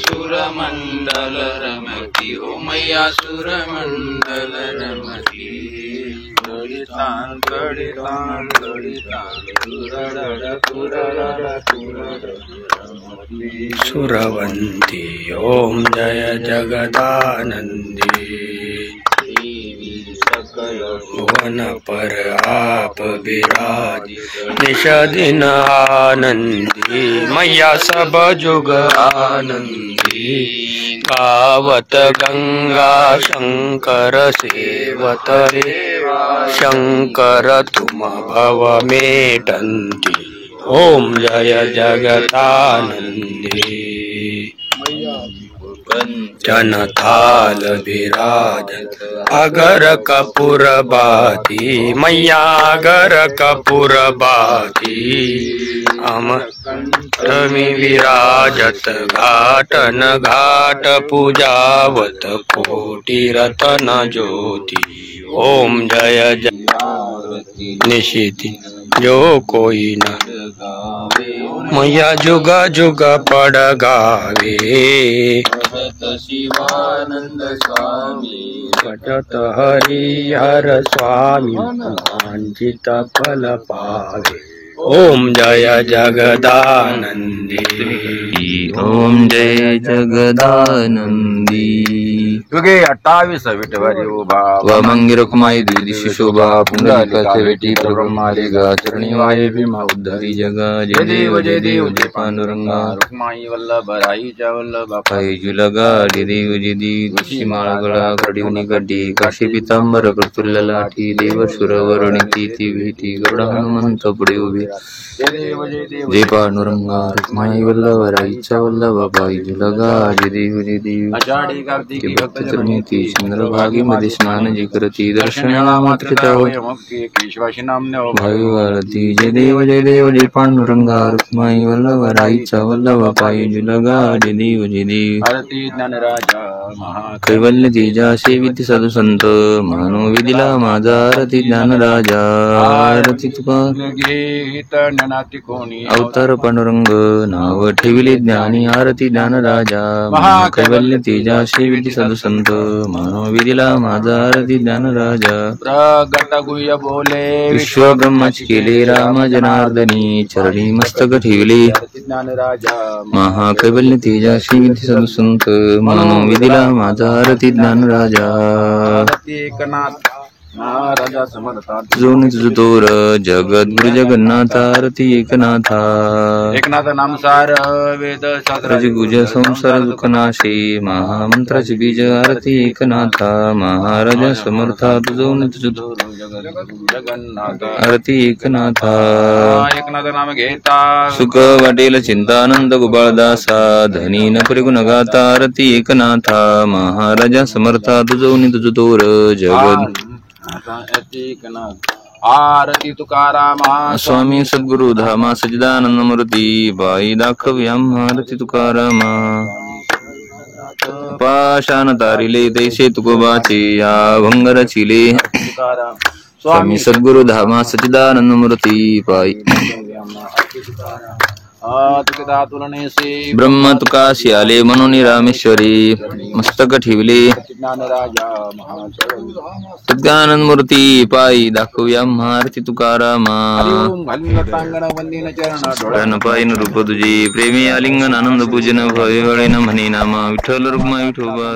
सुरमंडल रमती ओ मैया सुरमंडल रमती गडितान गडितान गडितान सुरवंती ओम जय जगदानंदी भुवन पर आप विराज निश दिन आनंदी मैया सब जुग आनंदी गावत गंगा शंकर सेवत रे शंकर तुम भव मेटंती ओम जय जगदानंदी जन थाल विराजत अगर कपूर बाती मैया अगर कपूर बाती अमृतमि विराजत घाटन घाट पूजावत कोटि रतन ज्योति ओम जय जय निशिति जो कोई न मैया जुगा जुगा पड़ गावे शिवानंद स्वामी भटत हरिहर स्वामी वांछित फल पावे ओम जय जगदानंदी ओम जय जगदानंदी युगे 28 विठवारी उभा व मंगिरकुमाई दिदिशी शोभा पुंडलिकाचे वेटी प्रब्रह्माले गा चरणी वाये भीमा उद्धारी जगा जय देव जय पांडुरंगा रुक्माई वल्लभ राईच्या वल्लभ पायी जुलगा जय देव तुळशी माळ गळा कडीवनी गड्डी काशी पितांबर प्रतुल्य लाठी देव सुरवरणिती ती भेटी गरुड हनुमंत पुढे उभे जय पांडुरंगा रुक्माई वल्लभ राईच्या वल्लभ पायी जुलगा जय देव आषाढी कार्तिकी चरणी चंद्रभागी मध्ये स्नान जे करती दर्शनाला मात्र केशवाशी नामने भावी वारती जय देव जय पांडुरंगा रुक्माई वल्लभ राईचा वल्लभ पायी जुलगा जय देव आरती ज्ञानराजा कैवल्य तेजा सेवित साधू संत मानो विदिला माझा आरती ज्ञानराजा आरती तुका अवतार पांडुरंग नाव ठेविले ज्ञानी आरती ज्ञानराजा कैवल्य तेजा सेवित साधू संत मानो विदिला माझा आरती ज्ञानराजा प्रगट गुह्य बोले विश्व ब्रह्माच केले राम जनार्दनी चरणी मस्तक ठेवले ज्ञानराजा महाकैवल्य तेजा श्रीविधी साधू संत मानो विदिला माझा आरती ज्ञानराजा एकनाथ राजा समर्था जोन तुझोर जगद्गुरु जगन्नाथ आरती एकनाथा एकनाथ नामसार वेद शास्त्र गुज संसार दुःखनाशी महामंत्राचे बीज आरती एकनाथा महाराजा समर्था जोन तुझोर जगन्नाथ आरती एकनाथा एकनाथ नाम घेता सुख वाटेल चिंतानंद गोपाळदासा धनी न परिगुण गाता आरती एकनाथा महाराजा समर्था तुझोनी तुझोर जगद आरती तुकाराम स्वामी सद्गुरु धामा सच्चिदानंद मूर्ती बाई दाखव्याम आरती तुकाराम पाषाण तारिले तैसे तुकोबाचे या भंग रचिले स्वामी सद्गुरु धामा सच्चिदानंद मूर्ती बाई ब्रह्म तुकाशी आले म्हणून रामेश्वरी मस्तक ठेवले सद्गानंद मूर्ती पायी दाखवूया महारती तुकारामा पायी रूप तुझे प्रेमी आलिंगन आनंद पूजन भय म्हणे नामा विठ्ठल रुक्मा विठोबा